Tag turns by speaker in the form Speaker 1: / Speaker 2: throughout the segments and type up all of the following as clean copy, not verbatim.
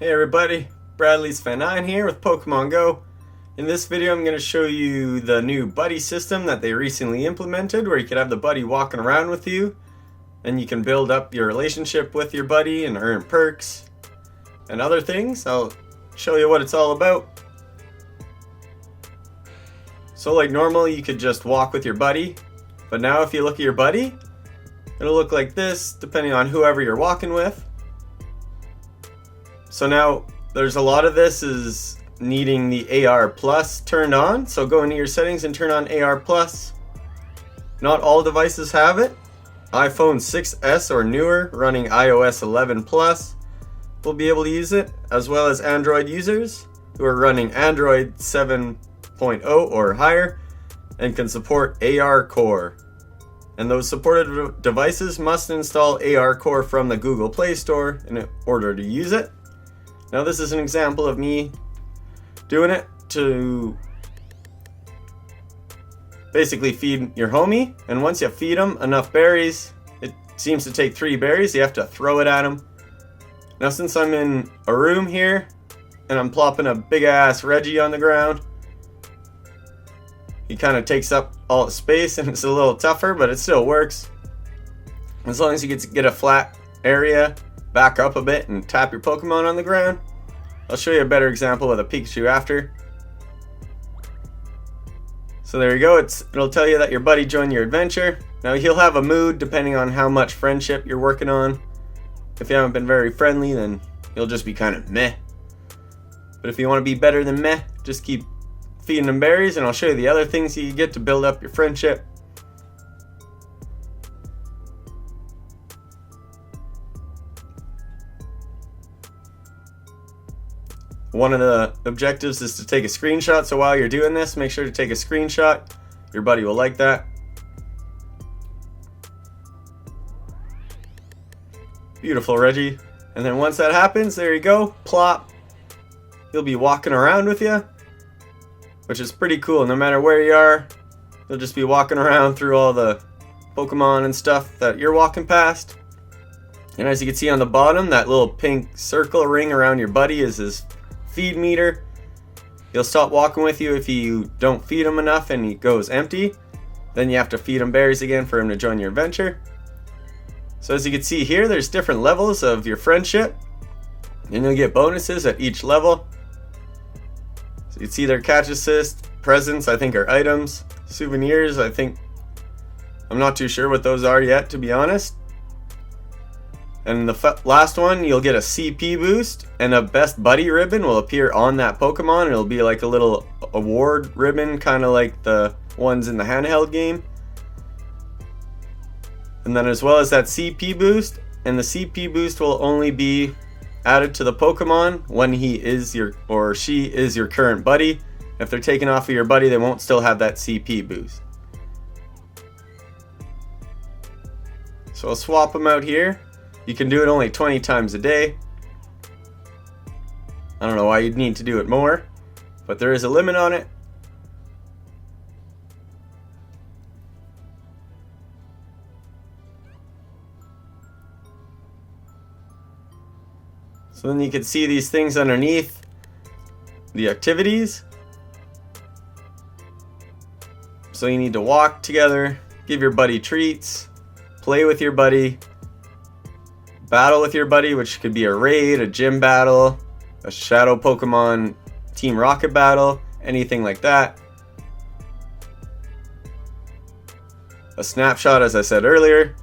Speaker 1: Hey everybody, Bradley's Fan9 here with Pokemon Go. In this video I'm going to show you the new buddy system that they recently implemented, where you can have the buddy walking around with you and you can build up your relationship with your buddy and earn perks and other things. I'll show you what it's all about. So like normal you could just walk with your buddy, but now if you look at your buddy, it'll look like this depending on whoever you're walking with. So now there's a lot of this is needing the AR Plus turned on. So go into your settings and turn on AR Plus. Not all devices have it. iPhone 6s or newer running iOS 11 Plus will be able to use it, as well as Android users who are running Android 7.0 or higher and can support ARCore. And those supported devices must install ARCore from the Google Play Store in order to use it. Now this is an example of me doing it to basically feed your homie, and once you feed him enough berries, it seems to take 3 berries, you have to throw it at him. Now since I'm in a room here and I'm plopping a big ass Reggie on the ground, he kind of takes up all the space and it's a little tougher, but it still works. As long as you get a flat area, back up a bit and tap your Pokemon on the ground. I'll show you a better example with a Pikachu after. So there you go, it'll tell you that your buddy joined your adventure. Now he'll have a mood depending on how much friendship you're working on. If you haven't been very friendly, then he'll just be kind of meh. But if you want to be better than meh, just keep feeding him berries, and I'll show you the other things you get to build up your friendship. One of the objectives is to take a screenshot, so while you're doing this, make sure to take a screenshot. Your buddy will like that. Beautiful, Reggie. And then once that happens, there you go, plop. He'll be walking around with you, which is pretty cool. No matter where you are, he'll just be walking around through all the Pokemon and stuff that you're walking past. And as you can see on the bottom, that little pink circle ring around your buddy is his feed meter. He'll stop walking with you if you don't feed him enough and he goes empty. Then you have to feed him berries again for him to join your adventure. So as you can see here, there's different levels of your friendship, and you'll get bonuses at each level. So you can see their catch assist, presents I think are items, souvenirs I think, I'm not too sure what those are yet, to be honest. And the last one, you'll get a CP boost, and a best buddy ribbon will appear on that Pokemon. It'll be like a little award ribbon, kind of like the ones in the handheld game. And then as well as that CP boost, and the CP boost will only be added to the Pokemon when he is your, or she is your current buddy. If they're taken off of your buddy, they won't still have that CP boost. So I'll swap them out here. You can do it only 20 times a day. I don't know why you'd need to do it more, but there is a limit on it. So then you can see these things underneath the activities. So you need to walk together, give your buddy treats, play with your buddy, battle with your buddy, which could be a raid, a gym battle, a shadow Pokemon Team Rocket battle, anything like that. A snapshot, as I said earlier.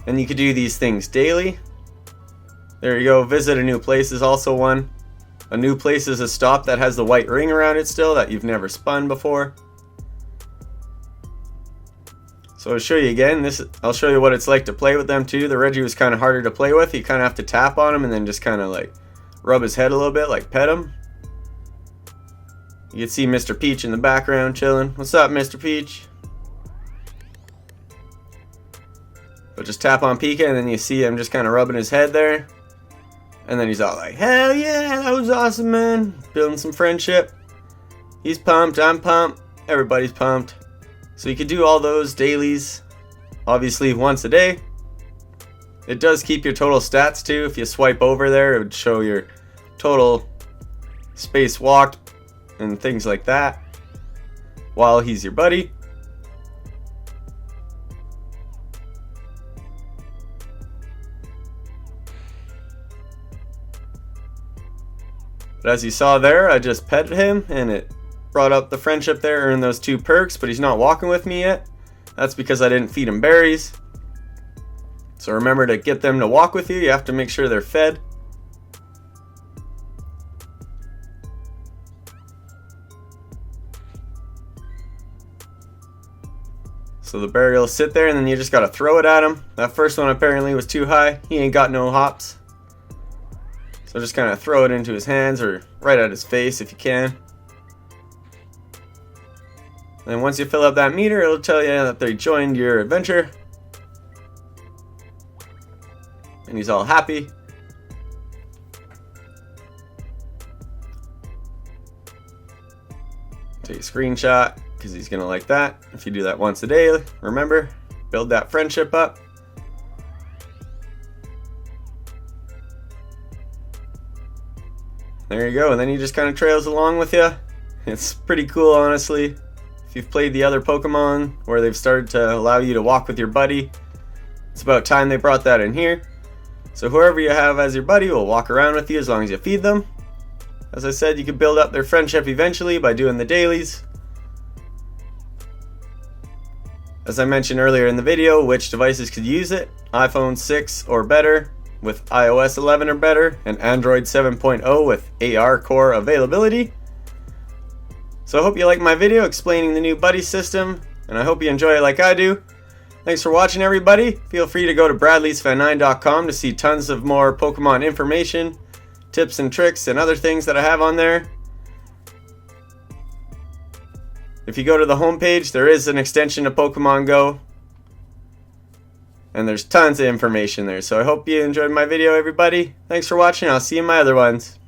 Speaker 1: And you could do these things daily. There you go, visit a new place is also one. A new place is a stop that has the white ring around it still that you've never spun before. So I'll show you again. I'll show you what it's like to play with them too. The Reggie was kind of harder to play with. You kind of have to tap on him and then just kind of like rub his head a little bit, like pet him. You can see Mr. Peach in the background chilling. What's up, Mr. Peach? But just tap on Pika and then you see him just kind of rubbing his head there. And then he's all like, hell yeah, that was awesome, man. Building some friendship. He's pumped, I'm pumped, everybody's pumped. So you could do all those dailies, obviously once a day. It does keep your total stats too. If you swipe over there, it would show your total space walked and things like that while he's your buddy. But as you saw there, I just petted him and it brought up the friendship there, earned those 2 perks, but he's not walking with me yet. That's because I didn't feed him berries. So remember, to get them to walk with you, you have to make sure they're fed. So the berry will sit there and then you just gotta throw it at him. That first one apparently was too high. He ain't got no hops. So just kind of throw it into his hands or right at his face if you can. And once you fill up that meter, it'll tell you that they joined your adventure. And he's all happy. Take a screenshot because he's gonna like that. If you do that once a day, remember, build that friendship up. There you go, and then he just kind of trails along with you. It's pretty cool, honestly. If you've played the other Pokemon where they've started to allow you to walk with your buddy, it's about time they brought that in here. So whoever you have as your buddy will walk around with you as long as you feed them. As I said, you can build up their friendship eventually by doing the dailies. As I mentioned earlier in the video, which devices could use it: iPhone 6 or better with iOS 11 or better, and Android 7.0 with ARCore availability. So I hope you like my video explaining the new buddy system, and I hope you enjoy it like I do. Thanks for watching, everybody. Feel free to go to bradleysfan9.com to see tons of more Pokemon information, tips and tricks, and other things that I have on there. If you go to the homepage, there is an extension to Pokemon GO. And there's tons of information there. So I hope you enjoyed my video, everybody. Thanks for watching. I'll see you in my other ones.